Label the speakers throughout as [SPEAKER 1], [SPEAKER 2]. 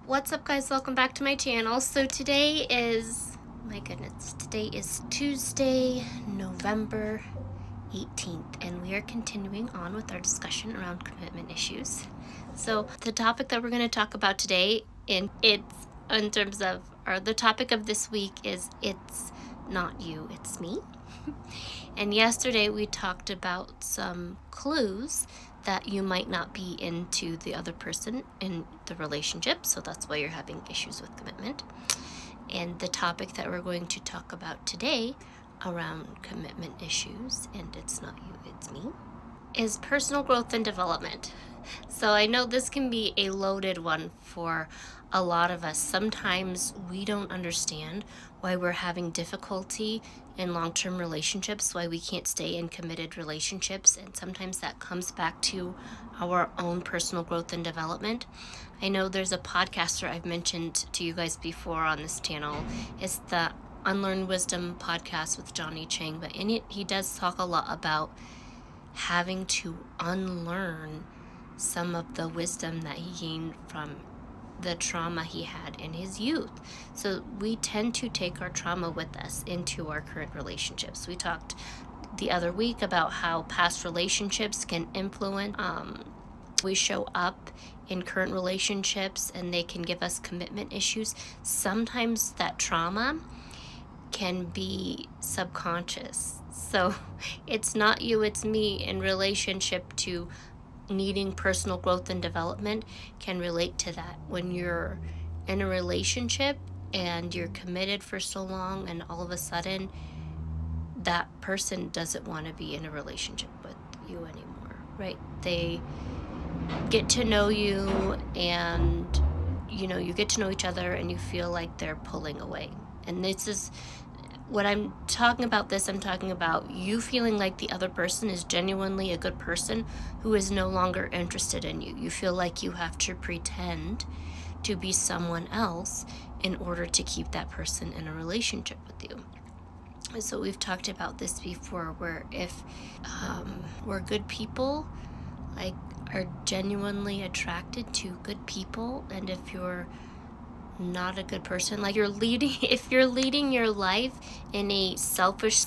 [SPEAKER 1] What's up, guys? Welcome back to my channel. So today is, today is Tuesday, November 18th, and we are continuing on with our discussion around commitment issues. So the topic that we're going to talk about today, the topic of this week is It's Not You, It's Me. And yesterday we talked about some clues that you might not be into the other person in the relationship, so that's why you're having issues with commitment. And the topic that we're going to talk about today around commitment issues, and it's not you, it's me, is personal growth and development. So I know this can be a loaded one for a lot of us. Sometimes we don't understand why we're having difficulty in long-term relationships, why we can't stay in committed relationships, and sometimes that comes back to our own personal growth and development. I know there's a podcaster I've mentioned to you guys before on this channel. It's the Unlearn Wisdom podcast with Johnny Chang, but in it he does talk a lot about having to unlearn some of the wisdom that he gained from the trauma he had in his youth. So we tend to take our trauma with us into our current relationships. We talked the other week about how past relationships can influence we show up in current relationships, and they can give us commitment issues. Sometimes that trauma can be subconscious. So it's not you, it's me in relationship to needing personal growth and development can relate to that. When you're in a relationship and you're committed for so long, and all of a sudden that person doesn't want to be in a relationship with you anymore, right? They get to know you, and you get to know each other, and you feel like they're pulling away. And this is what I'm talking about. I'm talking about you feeling like the other person is genuinely a good person who is no longer interested in you. You feel like you have to pretend to be someone else in order to keep that person in a relationship with you. So we've talked about this before, where if we're good people, like are genuinely attracted to good people, and if you're not a good person, like if you're leading your life in a selfish,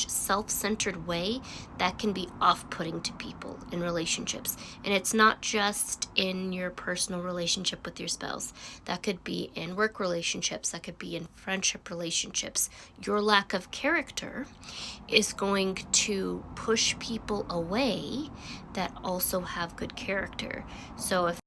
[SPEAKER 1] self-centered way, that can be off-putting to people in relationships. And it's not just in your personal relationship with your spouse. That could be in work relationships, that could be in friendship relationships. Your lack of character is going to push people away that also have good character. So if